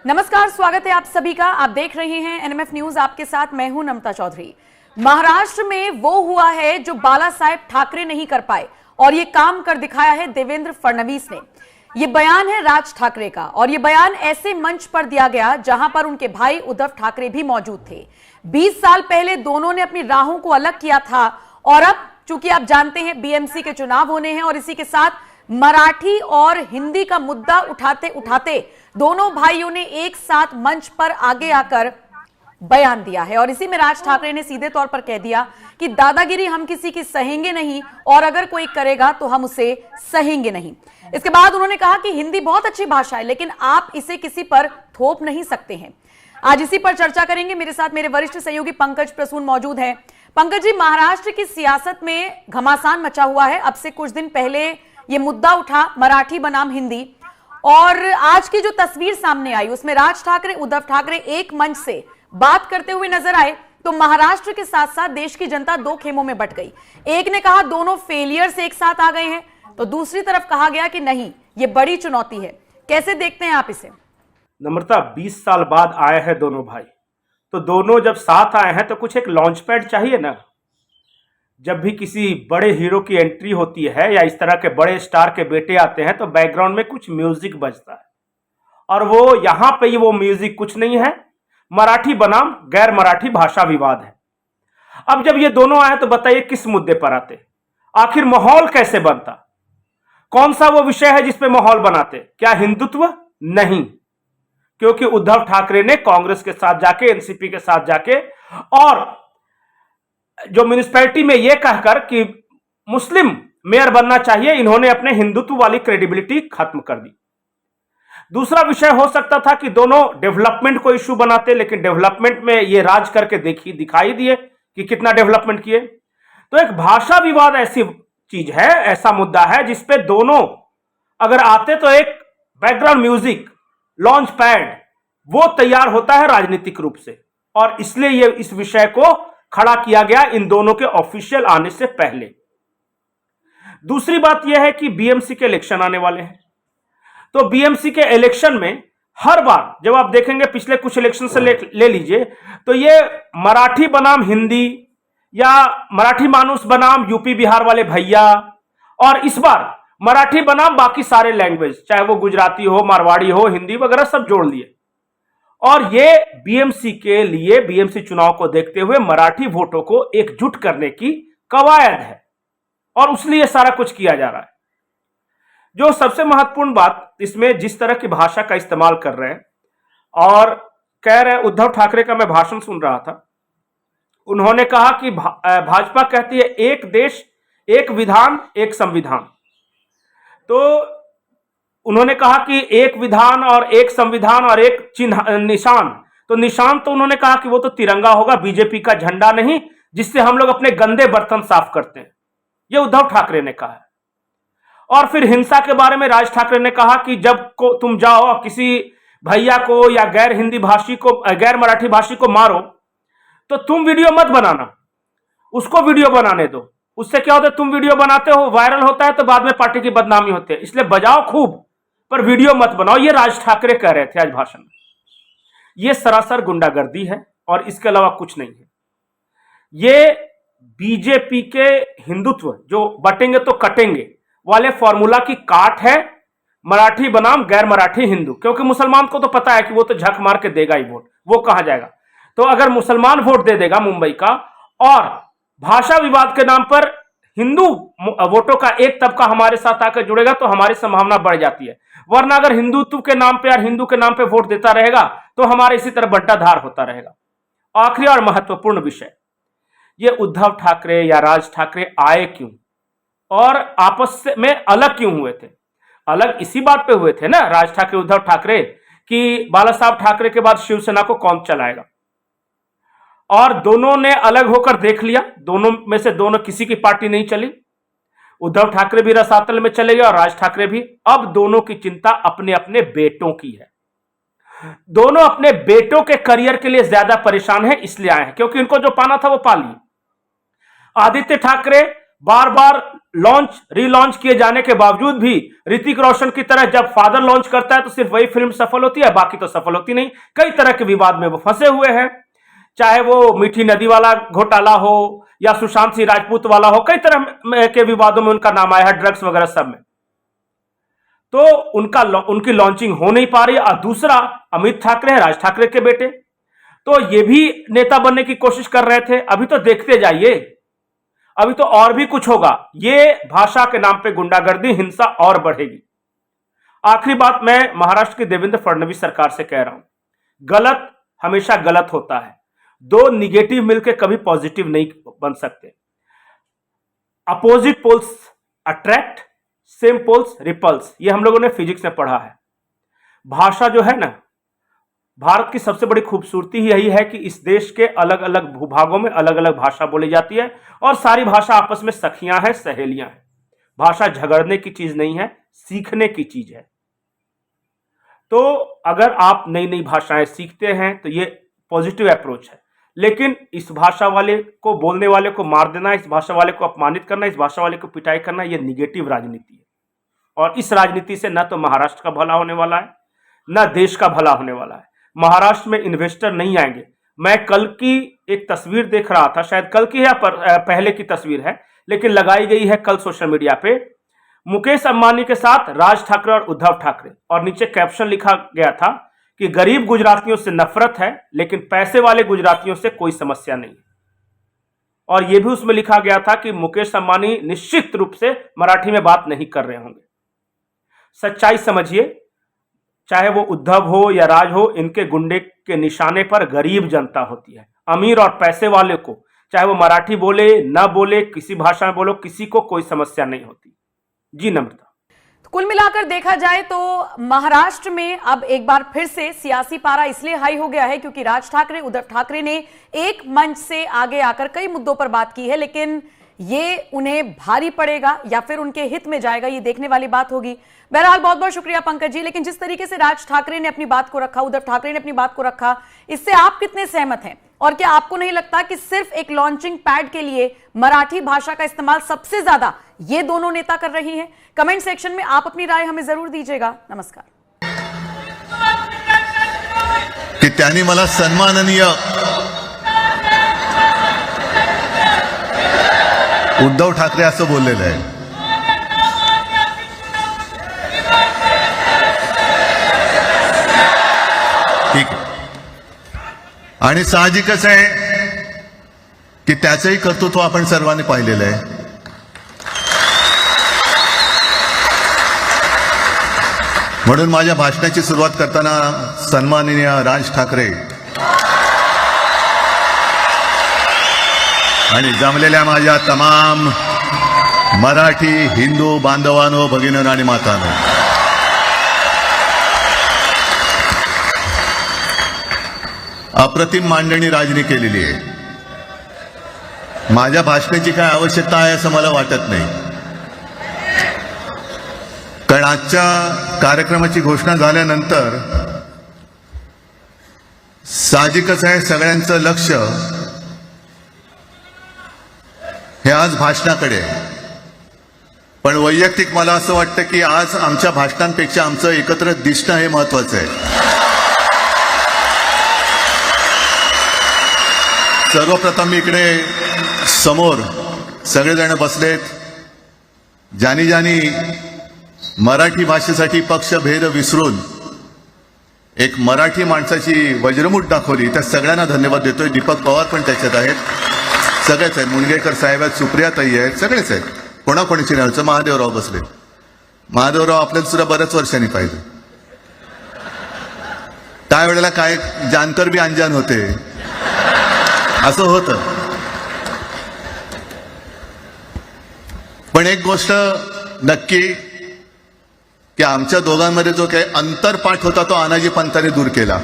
नमस्कार, स्वागत है आप सभी का। आप देख रहे हैं एनएमएफ न्यूज, आपके साथ मैं हूं नम्रता चौधरी। महाराष्ट्र में वो हुआ है जो बाला साहेब ठाकरे नहीं कर पाए और ये काम कर दिखाया है देवेंद्र फडणवीस ने। ये बयान है राज ठाकरे का और ये बयान ऐसे मंच पर दिया गया जहां पर उनके भाई उद्धव ठाकरे भी मौजूद थे। 20 साल पहले दोनों ने अपनी राहों को अलग किया था और अब चूंकि आप जानते हैं बीएमसी के चुनाव होने हैं और इसी के साथ मराठी और हिंदी का मुद्दा उठाते उठाते दोनों भाइयों ने एक साथ मंच पर आगे आकर बयान दिया है और इसी में राज ठाकरे ने सीधे तौर पर कह दिया कि दादागिरी हम किसी की सहेंगे नहीं और अगर कोई करेगा तो हम उसे सहेंगे नहीं। इसके बाद उन्होंने कहा कि हिंदी बहुत अच्छी भाषा है लेकिन आप इसे किसी पर थोप नहीं सकते हैं। आज इसी पर चर्चा करेंगे। मेरे साथ मेरे वरिष्ठ सहयोगी पंकज प्रसून मौजूद हैं। पंकज जी, महाराष्ट्र की सियासत में घमासान मचा हुआ है। अब से कुछ दिन पहले ये मुद्दा उठा मराठी बनाम हिंदी और आज की जो तस्वीर सामने आई उसमें राज ठाकरे उद्धव ठाकरे एक मंच से बात करते हुए नजर आए तो महाराष्ट्र के साथ साथ देश की जनता दो खेमों में बट गई। एक ने कहा दोनों फेलियर से एक साथ आ गए हैं तो दूसरी तरफ कहा गया कि नहीं, ये बड़ी चुनौती है। कैसे देखते हैं आप इसे? नम्रता, 20 साल बाद आए हैं दोनों भाई, तो दोनों जब साथ आए हैं तो कुछ एक लॉन्च पैड चाहिए ना। जब भी किसी बड़े हीरो की एंट्री होती है या इस तरह के बड़े स्टार के बेटे आते हैं तो बैकग्राउंड में कुछ म्यूजिक बजता है और वो यहां पे ये वो म्यूजिक कुछ नहीं है, मराठी बनाम गैर मराठी भाषा विवाद है। अब जब ये दोनों आए तो बताइए किस मुद्दे पर आते, आखिर माहौल कैसे बनता, कौन सा वो विषय है जिसपे माहौल बनाते? क्या हिंदुत्व? नहीं, क्योंकि उद्धव ठाकरे ने कांग्रेस के साथ जाके, एनसीपी के साथ जाके और जो म्यूनिसिपैलिटी में यह कहकर कि मुस्लिम मेयर बनना चाहिए, इन्होंने अपने हिंदुत्व वाली क्रेडिबिलिटी खत्म कर दी। दूसरा विषय हो सकता था कि दोनों डेवलपमेंट को इश्यू बनाते, लेकिन डेवलपमेंट में ये राज करके दिखाई दिए कि कितना डेवलपमेंट किए। तो एक भाषा विवाद ऐसी चीज है, ऐसा मुद्दा है जिसपे दोनों अगर आते तो एक बैकग्राउंड म्यूजिक, लॉन्च पैड वो तैयार होता है राजनीतिक रूप से, और इसलिए ये इस विषय को खड़ा किया गया इन दोनों के ऑफिशियल आने से पहले। दूसरी बात यह है कि बीएमसी के इलेक्शन आने वाले हैं, तो बीएमसी के इलेक्शन में हर बार जब आप देखेंगे पिछले कुछ इलेक्शन से ले लीजिए तो ये मराठी बनाम हिंदी या मराठी मानुस बनाम यूपी बिहार वाले भैया, और इस बार मराठी बनाम बाकी सारे लैंग्वेज, चाहे वो गुजराती हो, मारवाड़ी हो, हिंदी वगैरह सब जोड़ लिए। और ये बीएमसी के लिए, बीएमसी चुनाव को देखते हुए मराठी वोटों को एकजुट करने की कवायद है और उसलिए सारा कुछ किया जा रहा है। जो सबसे महत्वपूर्ण बात इसमें, जिस तरह की भाषा का इस्तेमाल कर रहे हैं और कह रहे हैं, उद्धव ठाकरे का मैं भाषण सुन रहा था, उन्होंने कहा कि भाजपा कहती है एक देश एक विधान एक संविधान। तो उन्होंने कहा कि एक विधान और एक संविधान और एक चिन्ह, निशान। तो निशान तो उन्होंने कहा कि वो तो तिरंगा होगा, बीजेपी का झंडा नहीं जिससे हम लोग अपने गंदे बर्तन साफ करते हैं, ये उद्धव ठाकरे ने कहा है। और फिर हिंसा के बारे में राज ठाकरे ने कहा कि जब को तुम जाओ किसी भैया को या गैर हिंदी भाषी को, गैर मराठी भाषी को मारो तो तुम वीडियो मत बनाना, उसको वीडियो बनाने दो। उससे क्या होता है, तुम वीडियो बनाते हो, वायरल होता है तो बाद में पार्टी की बदनामी होती है, इसलिए बजाओ खूब पर वीडियो मत बनाओ। ये राज ठाकरे कह रहे थे आज भाषण में। ये सरासर गुंडागर्दी है और इसके अलावा कुछ नहीं है। ये बीजेपी के हिंदुत्व, जो बटेंगे तो कटेंगे वाले फॉर्मूला की काट है, मराठी बनाम गैर मराठी हिंदू। क्योंकि मुसलमान को तो पता है कि वो तो झक मार के देगा ही वोट, वो कहां जाएगा। तो अगर मुसलमान वोट दे देगा मुंबई का और भाषा विवाद के नाम पर हिंदू वोटों का एक तबका हमारे साथ आकर जुड़ेगा तो हमारी संभावना बढ़ जाती है। वरना अगर हिंदुत्व के नाम पे और हिंदू के नाम पे वोट देता रहेगा तो हमारे इसी तरह बंटाधार होता रहेगा। आखिरी और महत्वपूर्ण विषय, ये उद्धव ठाकरे या राज ठाकरे आए क्यों और आपस में अलग क्यों हुए थे? अलग इसी बात पे हुए थे ना राज ठाकरे उद्धव ठाकरे कि बाला साहब ठाकरे के बाद शिवसेना को कौन चलाएगा, और दोनों ने अलग होकर देख लिया, दोनों में से दोनों किसी की पार्टी नहीं चली। उद्धव ठाकरे भी रसातल में चले गए और राज ठाकरे भी। अब दोनों की चिंता अपने अपने बेटों की है। दोनों अपने बेटों के करियर के लिए ज्यादा परेशान हैं, इसलिए आए हैं, क्योंकि इनको जो पाना था वो पा लिए। आदित्य ठाकरे बार बार लॉन्च रीलॉन्च किए जाने के बावजूद भी ऋतिक रोशन की तरह जब फादर लॉन्च करता है तो सिर्फ वही फिल्म सफल होती है, बाकी तो सफल होती नहीं। कई तरह के विवाद में वो फंसे हुए हैं, चाहे वो मीठी नदी वाला घोटाला हो या सुशांत सिंह राजपूत वाला हो, कई तरह के विवादों में उनका नाम आया है, ड्रग्स वगैरह सब में। तो उनकी लॉन्चिंग हो नहीं पा रही। और दूसरा अमित ठाकरे हैं, राज ठाकरे के बेटे, तो ये भी नेता बनने की कोशिश कर रहे थे। अभी तो देखते जाइए, अभी तो और भी कुछ होगा। ये भाषा के नाम पे गुंडागर्दी, हिंसा और बढ़ेगी। आखिरी बात मैं महाराष्ट्र की देवेंद्र फडणवीस सरकार से कह रहा हूं, गलत हमेशा गलत होता है। दो निगेटिव मिलकर कभी पॉजिटिव नहीं बन सकते। Opposite poles attract, same poles repels, ये हम लोगों ने फिजिक्स में पढ़ा है। भाषा जो है ना, भारत की सबसे बड़ी खूबसूरती ही यही है कि इस देश के अलग अलग भूभागों में अलग अलग भाषा बोली जाती है और सारी भाषा आपस में सखियां हैं, सहेलियां हैं। भाषा झगड़ने की चीज नहीं है, सीखने की चीज है। तो अगर आप नई नई भाषाएं सीखते हैं तो ये पॉजिटिव अप्रोच है, लेकिन इस भाषा वाले को, बोलने वाले को मार देना, इस भाषा वाले को अपमानित करना, इस भाषा वाले को पिटाई करना, ये निगेटिव राजनीति है। और इस राजनीति से न तो महाराष्ट्र का भला होने वाला है, न देश का भला होने वाला है। महाराष्ट्र में इन्वेस्टर नहीं आएंगे। मैं कल की एक तस्वीर देख रहा था, शायद कल की या पहले की तस्वीर है, लेकिन लगाई गई है कल सोशल मीडिया पे, मुकेश अंबानी के साथ राज ठाकरे और उद्धव ठाकरे, और नीचे कैप्शन लिखा गया था कि गरीब गुजरातियों से नफरत है लेकिन पैसे वाले गुजरातियों से कोई समस्या नहीं। और यह भी उसमें लिखा गया था कि मुकेश अंबानी निश्चित रूप से मराठी में बात नहीं कर रहे होंगे। सच्चाई समझिए, चाहे वो उद्धव हो या राज हो, इनके गुंडे के निशाने पर गरीब जनता होती है। अमीर और पैसे वाले को, चाहे वो मराठी बोले ना बोले, किसी भाषा में बोलो, किसी को कोई समस्या नहीं होती। जी नम्रता। कुल मिलाकर देखा जाए तो महाराष्ट्र में अब एक बार फिर से सियासी पारा इसलिए हाई हो गया है क्योंकि राज ठाकरे, उद्धव ठाकरे ने एक मंच से आगे आकर कई मुद्दों पर बात की है, लेकिन ये उन्हें भारी पड़ेगा या फिर उनके हित में जाएगा, ये देखने वाली बात होगी। बहरहाल बहुत बहुत शुक्रिया पंकज जी। लेकिन जिस तरीके से राज ठाकरे ने अपनी बात को रखा, उद्धव ठाकरे ने अपनी बात को रखा, इससे आप कितने सहमत हैं? और क्या आपको नहीं लगता कि सिर्फ एक लॉन्चिंग पैड के लिए मराठी भाषा का इस्तेमाल सबसे ज्यादा ये दोनों नेता कर रही हैं? कमेंट सेक्शन में आप अपनी राय हमें जरूर दीजिएगा। नमस्कार। की त्यांनी मला सन्माननीय उद्धव ठाकरे असं बोललेलं आहे। ठीक आहे, आणि साहजिकच आहे की त्याचंही कर्तृत्व आपण सर्वांनी पाहिलेलं आहे। म्हणून माझ्या भाषणाची सुरुवात करताना सन्माननीय राज ठाकरे आणि जमलेल्या माझ्या तमाम मराठी हिंदू बांधवांनो, भगिनींनो आणि मातांनो, अप्रतिम मांडणी राजनी केलेली आहे। माझ्या भाषणाची काय आवश्यकता आहे असं मला वाटत नाही, कारण आजच्या कार्यक्रमाची घोषणा झाल्यानंतर साहजिकच आहे सगळ्यांचं लक्ष हे आज भाषणाकडे आहे। पण वैयक्तिक मला असं वाटतं की आज आमच्या भाषणांपेक्षा आमचं एकत्र दिसणं हे महत्त्वाचं आहे। सर्वप्रथम इकडे समोर सगळेजण बसलेत, ज्यांनी ज्यांनी मराठी भाषेसाठी पक्षभेद विसरून एक मराठी माणसाची वज्रमूठ दाखवली, त्या सगळ्यांना धन्यवाद देतोय। दीपक पवार पण त्याच्यात आहेत, सगळेच आहेत, मुनगेकर साहेब आहेत, सुप्रियाताई आहेत, सगळेच आहेत। कोणाकोणीची नाही, महादेवराव बसले। महादेवराव आपल्याला सुद्धा बऱ्याच वर्षांनी पाहिजे, त्यावेळेला काय जानकर बी अनजान होते, असं होतं। पण एक गोष्ट नक्की की आमच्या दोघांमध्ये जो काही अंतरपाठ होता तो आनाजी पंतांनी दूर केला।